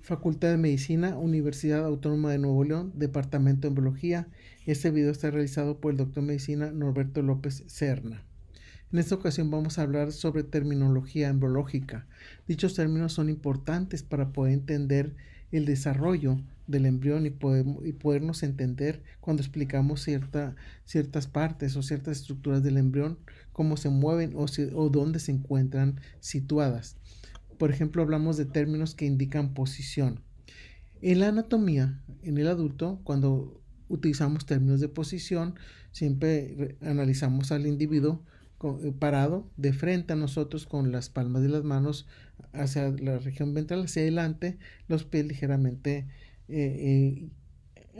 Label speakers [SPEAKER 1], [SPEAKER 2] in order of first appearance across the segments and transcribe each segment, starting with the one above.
[SPEAKER 1] Facultad de Medicina, Universidad Autónoma de Nuevo León, Departamento de Embriología. Este video está realizado por el doctor de Medicina Norberto López Serna. En esta ocasión vamos a hablar sobre terminología embriológica. Dichos términos son importantes para poder entender el desarrollo del embrión y podernos entender cuando explicamos ciertas partes o ciertas estructuras del embrión, cómo se mueven o dónde se encuentran situadas. Por ejemplo, hablamos de términos que indican posición. En la anatomía, en el adulto, cuando utilizamos términos de posición, siempre analizamos al individuo parado de frente a nosotros con las palmas de las manos hacia la región ventral, hacia adelante, los pies ligeramente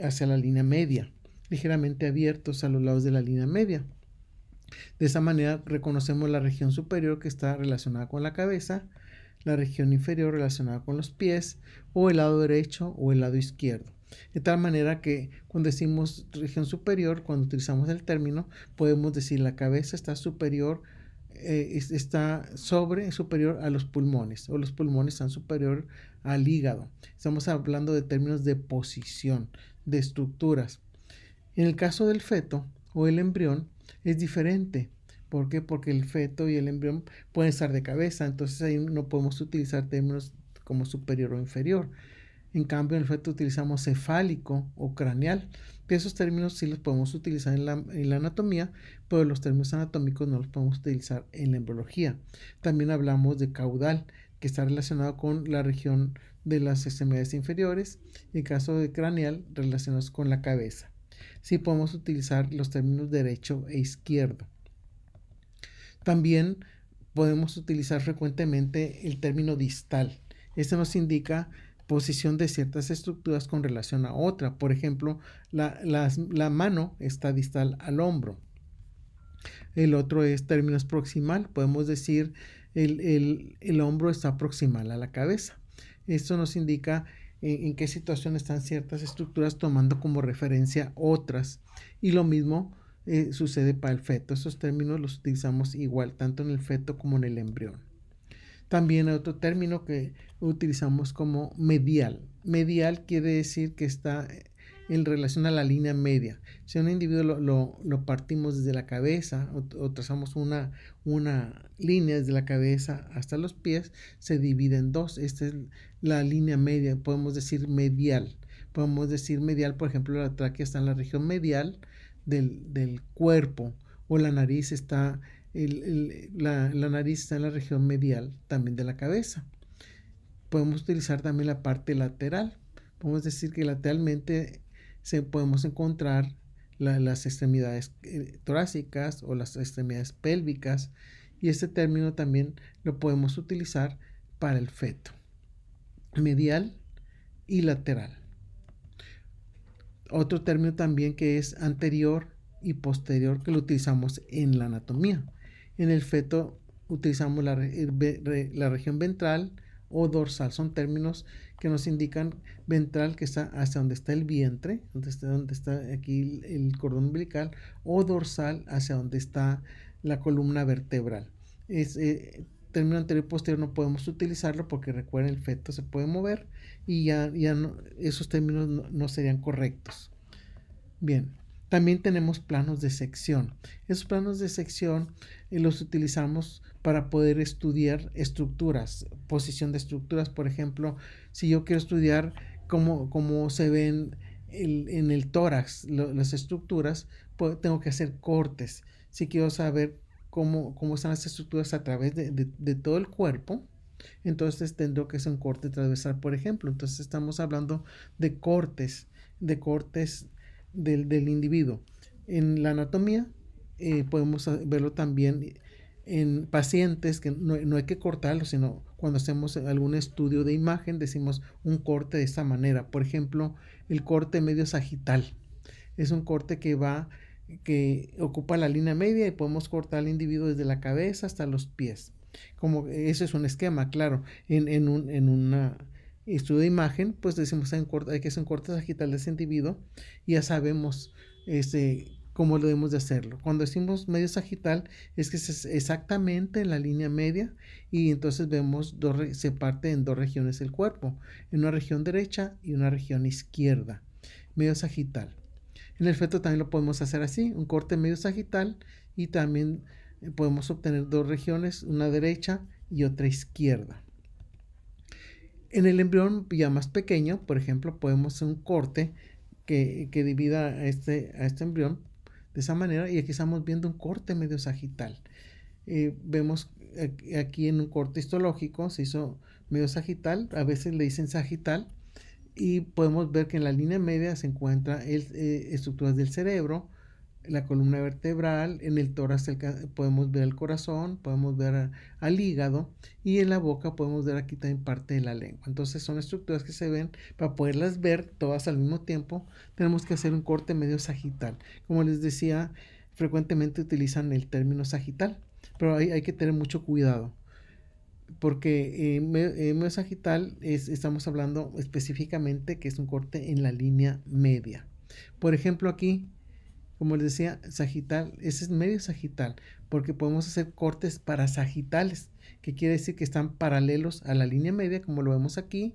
[SPEAKER 1] hacia la línea media, ligeramente abiertos a los lados de la línea media. De esa manera reconocemos la región superior que está relacionada con la cabeza, la región inferior relacionada con los pies, o el lado derecho o el lado izquierdo. De tal manera que cuando decimos región superior, cuando utilizamos el término, podemos decir la cabeza está superior, superior a los pulmones, o los pulmones están superior al hígado. Estamos hablando de términos de posición, de estructuras. En el caso del feto o el embrión es diferente. ¿Por qué? Porque el feto y el embrión pueden estar de cabeza, entonces ahí no podemos utilizar términos como superior o inferior. En cambio, en el feto utilizamos cefálico o craneal. Esos términos sí los podemos utilizar en la anatomía, pero los términos anatómicos no los podemos utilizar en la embriología. También hablamos de caudal, que está relacionado con la región de las extremidades inferiores, y en caso de craneal, relacionados con la cabeza. Sí podemos utilizar los términos derecho e izquierdo. También podemos utilizar frecuentemente el término distal. Este nos indica posición de ciertas estructuras con relación a otra. Por ejemplo, la mano está distal al hombro. El otro es términos proximal. Podemos decir el hombro está proximal a la cabeza. Esto nos indica en qué situación están ciertas estructuras tomando como referencia otras. Y lo mismo sucede para el feto. Esos términos los utilizamos igual tanto en el feto como en el embrión. También hay otro término que utilizamos como medial. Medial quiere decir que está en relación a la línea media. Si a un individuo lo partimos desde la cabeza o trazamos una línea desde la cabeza hasta los pies, se divide en dos. Esta es la línea media, podemos decir medial. Podemos decir medial, por ejemplo, la tráquea está en la región medial del cuerpo, o la nariz está la nariz está en la región medial también de la cabeza. Podemos utilizar también la parte lateral. Podemos decir que lateralmente podemos encontrar las extremidades torácicas o las extremidades pélvicas, y este término también lo podemos utilizar para el feto. Medial y lateral. Otro término también que es anterior y posterior, que lo utilizamos en la anatomía. En el feto utilizamos la región ventral o dorsal. Son términos que nos indican ventral, que está hacia donde está el vientre, donde está aquí el cordón umbilical, o dorsal hacia donde está la columna vertebral. Término anterior y posterior no podemos utilizarlo porque recuerden, el feto se puede mover y ya no, esos términos no serían correctos. Bien, también tenemos planos de sección. Esos planos de sección los utilizamos para poder estudiar estructuras, posición de estructuras. Por ejemplo, si yo quiero estudiar cómo se ven en el tórax las estructuras, pues tengo que hacer cortes. Si quiero saber cómo están las estructuras a través de todo el cuerpo, entonces tendré que hacer un corte transversal, por ejemplo. Entonces estamos hablando de cortes del individuo. En la anatomía podemos verlo también en pacientes que no hay que cortarlo, sino cuando hacemos algún estudio de imagen decimos un corte de esta manera. Por ejemplo, el corte medio sagital es un corte que ocupa la línea media y podemos cortar al individuo desde la cabeza hasta los pies. Como ese es un esquema, claro. En una estudio de imagen, pues decimos hay que hacer un corte sagital de ese individuo y ya sabemos cómo debemos de hacerlo. Cuando decimos medio sagital es que es exactamente en la línea media y entonces vemos se parte en dos regiones del cuerpo, en una región derecha y una región izquierda, medio sagital. En el feto también lo podemos hacer así, un corte medio sagital y también podemos obtener dos regiones, una derecha y otra izquierda. En el embrión ya más pequeño, por ejemplo, podemos hacer un corte que divida a este embrión de esa manera y aquí estamos viendo un corte medio sagital. Vemos aquí en un corte histológico se hizo medio sagital, a veces le dicen sagital, y podemos ver que en la línea media se encuentran estructuras del cerebro, la columna vertebral, en el tórax podemos ver el corazón, podemos ver al hígado y en la boca podemos ver aquí también parte de la lengua. Entonces son estructuras que se ven, para poderlas ver todas al mismo tiempo tenemos que hacer un corte medio sagital. Como les decía, frecuentemente utilizan el término sagital, pero hay que tener mucho cuidado porque medio sagital estamos hablando específicamente que es un corte en la línea media. Por ejemplo aquí, como les decía, sagital, ese es medio sagital, porque podemos hacer cortes parasagitales, que quiere decir que están paralelos a la línea media, como lo vemos aquí,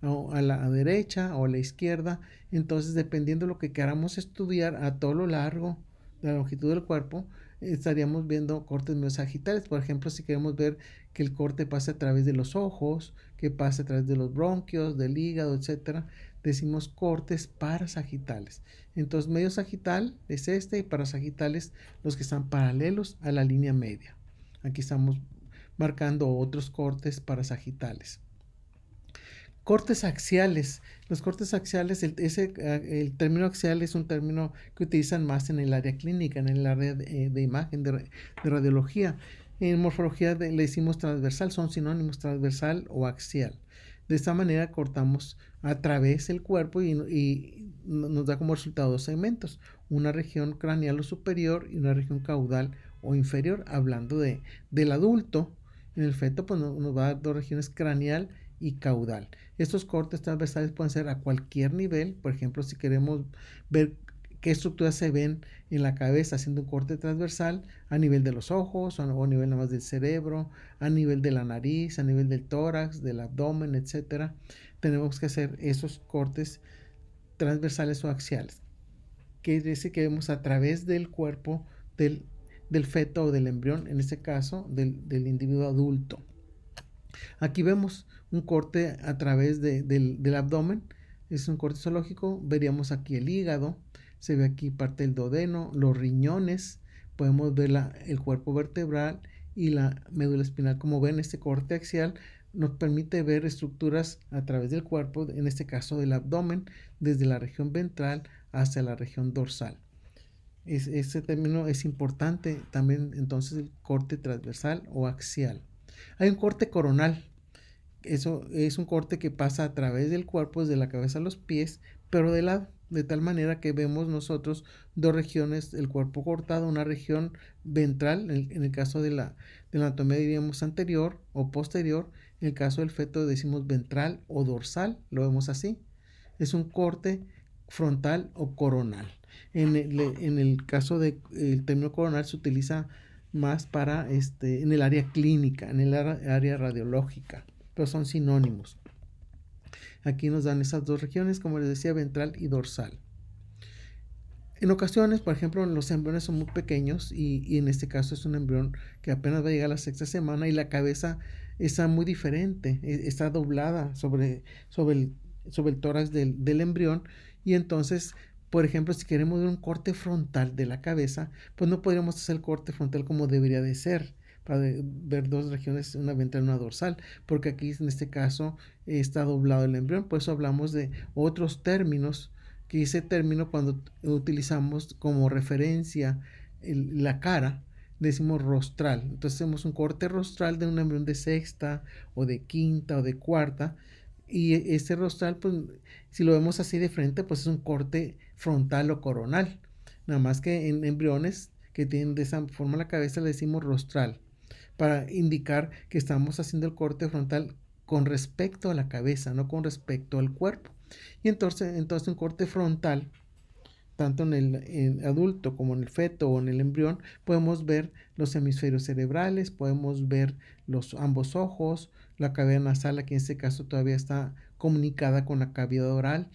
[SPEAKER 1] o a la derecha o a la izquierda. Entonces, dependiendo de lo que queramos estudiar a todo lo largo de la longitud del cuerpo, estaríamos viendo cortes medio sagitales. Por ejemplo, si queremos ver que el corte pase a través de los ojos, que pase a través de los bronquios, del hígado, etcétera, decimos cortes parasagitales. Entonces, medio sagital es este y parasagitales los que están paralelos a la línea media. Aquí estamos marcando otros cortes parasagitales. Cortes axiales. Los cortes axiales, el término axial es un término que utilizan más en el área clínica, en el área de imagen, de radiología. En morfología le decimos transversal, son sinónimos transversal o axial. De esta manera cortamos a través del cuerpo y nos da como resultado dos segmentos, una región craneal o superior y una región caudal o inferior. Hablando del adulto, en el feto pues nos va a dar dos regiones craneal y caudal. Estos cortes transversales pueden ser a cualquier nivel. Por ejemplo, si queremos ver qué estructuras se ven en la cabeza haciendo un corte transversal, a nivel de los ojos o a nivel nada más del cerebro, a nivel de la nariz, a nivel del tórax, del abdomen, etcétera, tenemos que hacer esos cortes transversales o axiales, que es decir que vemos a través del cuerpo del feto o del embrión, en este caso del individuo adulto. Aquí vemos un corte a través del abdomen, es un corte zoológico. Veríamos aquí el hígado, se ve aquí parte del duodeno, los riñones, podemos ver el cuerpo vertebral y la médula espinal. Como ven, este corte axial nos permite ver estructuras a través del cuerpo, en este caso del abdomen, desde la región ventral hasta la región dorsal. Este término es importante también, entonces, el corte transversal o axial. Hay un corte coronal. Eso es un corte que pasa a través del cuerpo, desde la cabeza a los pies, pero de lado, de tal manera que vemos nosotros dos regiones del cuerpo cortado, una región ventral, en el caso de la anatomía diríamos anterior o posterior, en el caso del feto decimos ventral o dorsal, lo vemos así. Es un corte frontal o coronal. En el caso del término coronal se utiliza más para en el área clínica, en el área radiológica, pero son sinónimos. Aquí nos dan esas dos regiones, como les decía, ventral y dorsal. En ocasiones, por ejemplo, los embriones son muy pequeños y en este caso es un embrión que apenas va a llegar a la sexta semana y la cabeza está muy diferente, está doblada sobre el tórax del embrión, y entonces, por ejemplo, si queremos ver un corte frontal de la cabeza, pues no podríamos hacer el corte frontal como debería de ser, para ver dos regiones, una ventral y una dorsal, porque aquí en este caso está doblado el embrión. Por eso hablamos de otros términos, que ese término cuando utilizamos como referencia la cara, decimos rostral. Entonces hacemos un corte rostral de un embrión de sexta o de quinta o de cuarta, y este rostral, pues si lo vemos así de frente, pues es un corte frontal o coronal. Nada más que en embriones que tienen de esa forma la cabeza le decimos rostral, para indicar que estamos haciendo el corte frontal con respecto a la cabeza, no con respecto al cuerpo. Y entonces un corte frontal tanto en el adulto como en el feto o en el embrión, podemos ver los hemisferios cerebrales, podemos ver ambos ojos, la cavidad nasal, aquí en este caso todavía está comunicada con la cavidad oral,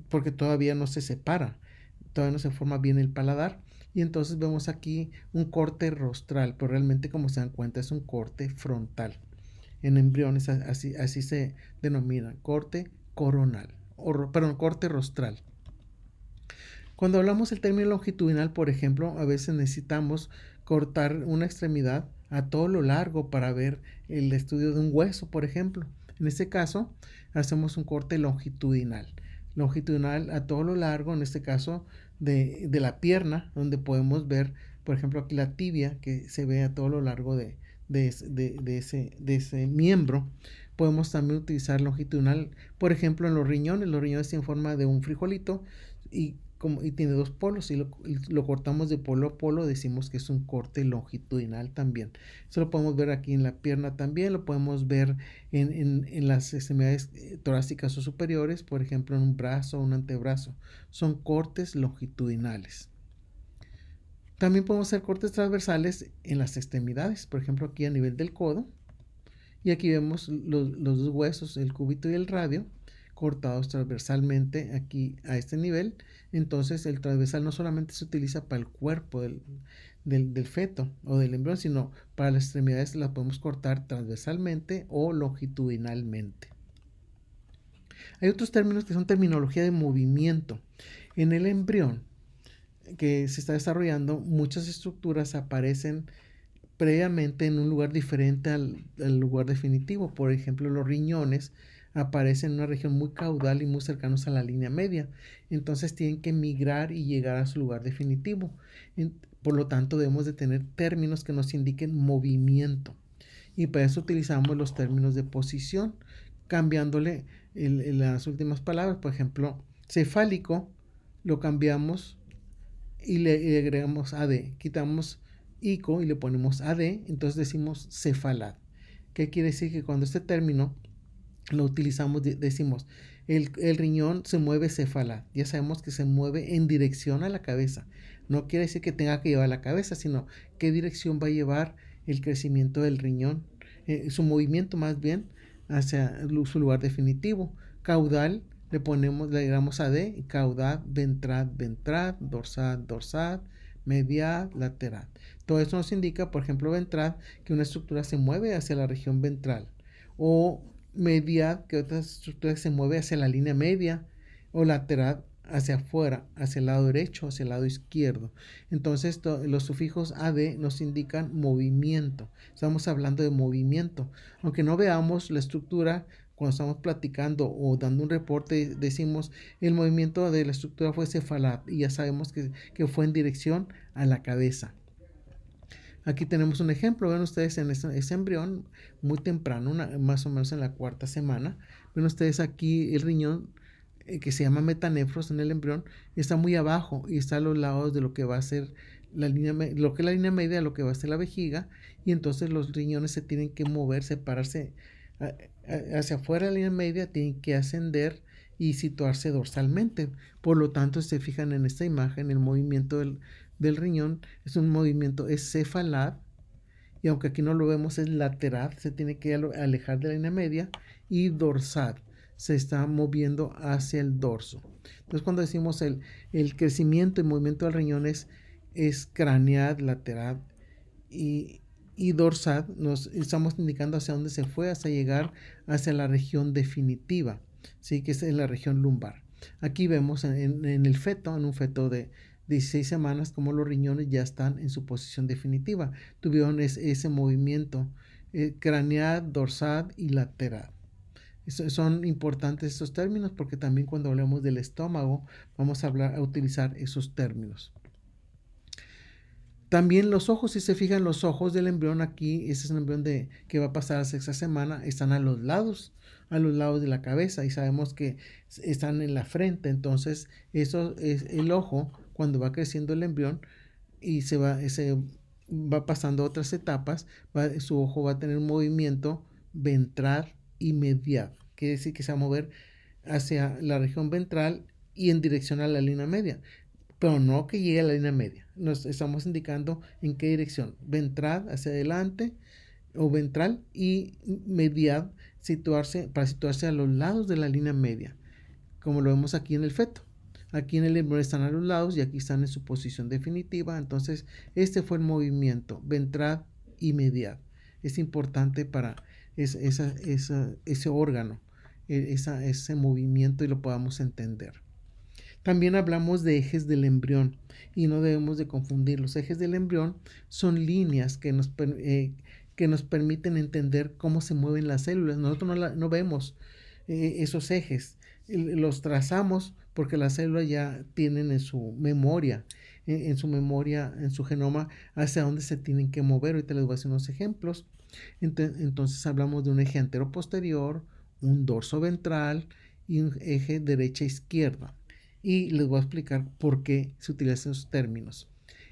[SPEAKER 1] porque todavía no se separa, todavía no se forma bien el paladar. Y entonces vemos aquí un corte rostral, pero realmente, como se dan cuenta, es un corte frontal. En embriones así se denomina, corte coronal, perdón, corte rostral. Cuando hablamos del término longitudinal, por ejemplo, a veces necesitamos cortar una extremidad a todo lo largo para ver el estudio de un hueso, por ejemplo. En este caso, hacemos un corte longitudinal. Longitudinal a todo lo largo, en este caso, de la pierna, donde podemos ver, por ejemplo, aquí la tibia, que se ve a todo lo largo de ese miembro. Podemos también utilizar longitudinal, por ejemplo, en los riñones. Los riñones tienen forma de un frijolito y tiene dos polos, y lo cortamos de polo a polo, decimos que es un corte longitudinal también. Eso lo podemos ver aquí en la pierna también, lo podemos ver en las extremidades torácicas o superiores, por ejemplo en un brazo o un antebrazo. Son cortes longitudinales. También podemos hacer cortes transversales en las extremidades, por ejemplo aquí a nivel del codo. Y aquí vemos los dos huesos, el cúbito y el radio, cortados transversalmente aquí a este nivel. Entonces el transversal no solamente se utiliza para el cuerpo del feto o del embrión, sino para las extremidades las podemos cortar transversalmente o longitudinalmente. Hay otros términos que son terminología de movimiento. En el embrión que se está desarrollando, muchas estructuras aparecen previamente en un lugar diferente al lugar definitivo. Por ejemplo, los riñones aparecen en una región muy caudal y muy cercanos a la línea media. Entonces tienen que migrar y llegar a su lugar definitivo. Por lo tanto, debemos de tener términos que nos indiquen movimiento. Y para eso utilizamos los términos de posición, cambiándole las últimas palabras. Por ejemplo, cefálico lo cambiamos y le agregamos AD. Quitamos ICO y le ponemos AD, entonces decimos cefalad. ¿Qué quiere decir? Que cuando este término lo utilizamos, decimos el riñón se mueve cefalad. Ya sabemos que se mueve en dirección a la cabeza. No quiere decir que tenga que llevar a la cabeza, sino qué dirección va a llevar el crecimiento del riñón, su movimiento más bien hacia su lugar definitivo. Caudal, le agregamos AD, caudal, ventral, dorsal, medial, lateral. Todo eso nos indica, por ejemplo, ventral, que una estructura se mueve hacia la región ventral, o medial, que otra estructura se mueve hacia la línea media, o lateral, hacia afuera, hacia el lado derecho, hacia el lado izquierdo. Entonces los sufijos AD nos indican movimiento. Estamos hablando de movimiento. Aunque no veamos la estructura, cuando estamos platicando o dando un reporte, decimos el movimiento de la estructura fue cefalad, y ya sabemos que fue en dirección a la cabeza. Aquí tenemos un ejemplo. Ven ustedes en ese embrión muy temprano, más o menos en la cuarta semana. Ven ustedes aquí el riñón que se llama metanefros en el embrión, está muy abajo y está a los lados de lo que va a ser lo que es la línea media de lo que va a ser la vejiga, y entonces los riñones se tienen que mover, separarse hacia afuera de la línea media, tienen que ascender y situarse dorsalmente. Por lo tanto, si se fijan en esta imagen, el movimiento del riñón es un movimiento, es cefalad, y aunque aquí no lo vemos, es lateral, se tiene que alejar de la línea media, y dorsal, se está moviendo hacia el dorso. Entonces, cuando decimos el crecimiento y movimiento del riñón es craneal, lateral y dorsal, nos estamos indicando hacia dónde se fue, hasta llegar hacia la región definitiva, ¿sí? Que es en la región lumbar. Aquí vemos en el feto, en un feto de 16 semanas, como los riñones ya están en su posición definitiva. Tuvieron ese movimiento craneal, dorsal y lateral. Son importantes estos términos porque también cuando hablamos del estómago vamos a utilizar esos términos. También los ojos, si se fijan, los ojos del embrión aquí, ese es un embrión que va a pasar a la sexta semana, están a los lados de la cabeza, y sabemos que están en la frente. Entonces eso es el ojo. Cuando va creciendo el embrión y se va pasando a otras etapas, su ojo va a tener un movimiento ventral y medial. Quiere decir que se va a mover hacia la región ventral y en dirección a la línea media, pero no que llegue a la línea media. Nos estamos indicando en qué dirección: ventral hacia adelante o ventral, y medial para situarse a los lados de la línea media, como lo vemos aquí en el feto. Aquí en el embrión están a los lados y aquí están en su posición definitiva. Entonces este fue el movimiento ventral y medial. Es importante para ese órgano, ese movimiento, y lo podamos entender. También hablamos de ejes del embrión y no debemos de confundir. Los ejes del embrión son líneas que nos permiten entender cómo se mueven las células. Nosotros no vemos esos ejes, los trazamos porque las células ya tienen en su memoria, en su genoma, hacia dónde se tienen que mover. Ahorita les voy a hacer unos ejemplos. Entonces hablamos de un eje antero-posterior, un dorso ventral y un eje derecha-izquierda. Y les voy a explicar por qué se utilizan esos términos.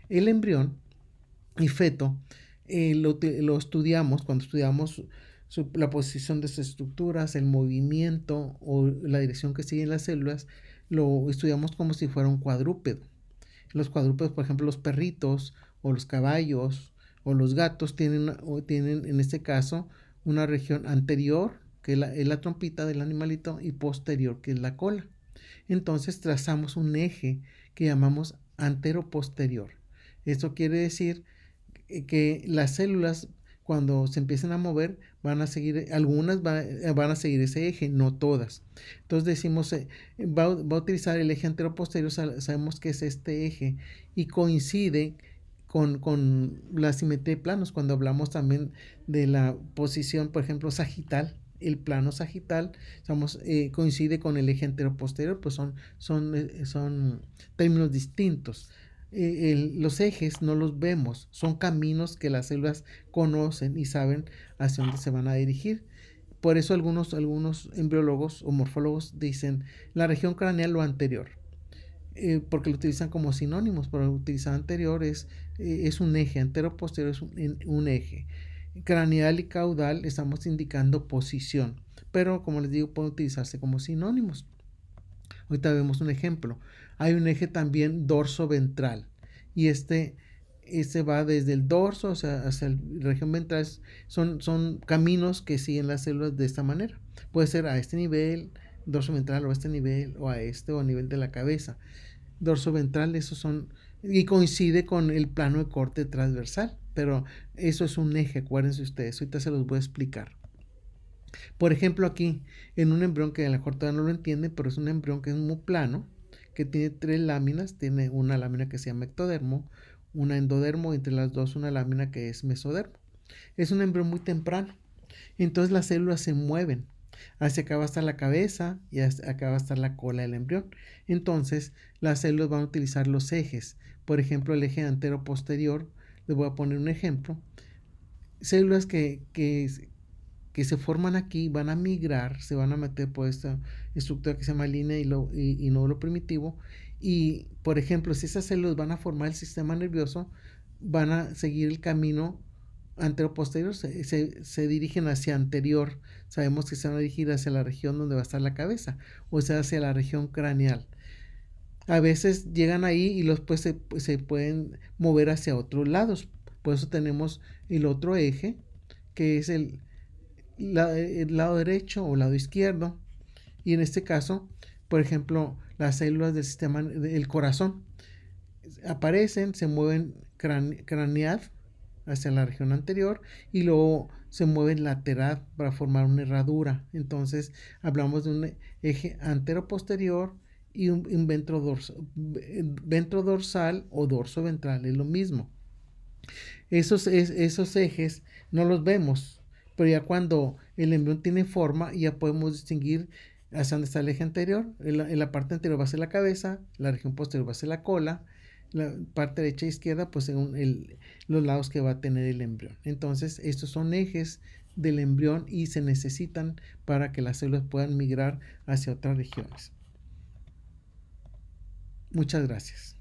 [SPEAKER 1] El embrión y feto lo estudiamos cuando estudiamos la posición de sus estructuras, el movimiento o la dirección que siguen las células. Lo estudiamos como si fuera un cuadrúpedo. Los cuadrúpedos, por ejemplo, los perritos o los caballos o los gatos tienen en este caso una región anterior, que es la trompita del animalito, y posterior, que es la cola. Entonces trazamos un eje que llamamos antero-posterior. Esto quiere decir que las células, cuando se empiezan a mover, algunas van a seguir ese eje, no todas. Entonces decimos, va a utilizar el eje antero-posterior, sabemos que es este eje, y coincide con la simetría de planos. Cuando hablamos también de la posición, por ejemplo, sagital, el plano sagital, coincide con el eje antero-posterior, pues son términos distintos. Los ejes no los vemos, son caminos que las células conocen y saben hacia dónde se van a dirigir. Por eso algunos embriólogos o morfólogos dicen la región craneal o anterior, porque lo utilizan como sinónimos, pero utilizar anterior es un eje, antero-posterior es un eje. Craneal y caudal estamos indicando posición, pero como les digo, pueden utilizarse como sinónimos. Ahorita vemos un ejemplo. Hay un eje también dorso-ventral, y este va desde el dorso hacia la región ventral. Son caminos que siguen las células de esta manera. Puede ser a este nivel, dorso ventral, o a este nivel, o a este, o a nivel de la cabeza. Dorso ventral, esos son, y coincide con el plano de corte transversal, pero eso es un eje, acuérdense ustedes. Ahorita se los voy a explicar. Por ejemplo, aquí, en un embrión que a lo mejor todavía no lo entienden, pero es un embrión que es muy plano, que tiene 3 láminas. Tiene una lámina que se llama ectodermo, una endodermo, y entre las dos una lámina que es mesodermo. Es un embrión muy temprano. Entonces las células se mueven. Hacia acá va a estar la cabeza y hacia acá va a estar la cola del embrión. Entonces las células van a utilizar los ejes. Por ejemplo, el eje antero-posterior, les voy a poner un ejemplo. Células que se forman aquí van a migrar, se van a meter por esta estructura que se llama línea y nódulo primitivo. Y, por ejemplo, si esas células van a formar el sistema nervioso, van a seguir el camino antero-posterior, se dirigen hacia anterior. Sabemos que se van a dirigir hacia la región donde va a estar la cabeza, o sea, hacia la región craneal. A veces llegan ahí y después se pueden mover hacia otros lados. Por eso tenemos el otro eje, que es el lado derecho o lado izquierdo. Y en este caso, por ejemplo, las células del sistema del corazón aparecen, se mueven craneal hacia la región anterior, y luego se mueven lateral para formar una herradura. Entonces hablamos de un eje antero-posterior y un ventro dorsal o dorso ventral, es lo mismo. Esos ejes no los vemos, pero ya cuando el embrión tiene forma, ya podemos distinguir hacia dónde está el eje anterior. En la parte anterior va a ser la cabeza, la región posterior va a ser la cola, la parte derecha e izquierda, pues según los lados que va a tener el embrión. Entonces, estos son ejes del embrión y se necesitan para que las células puedan migrar hacia otras regiones. Muchas gracias.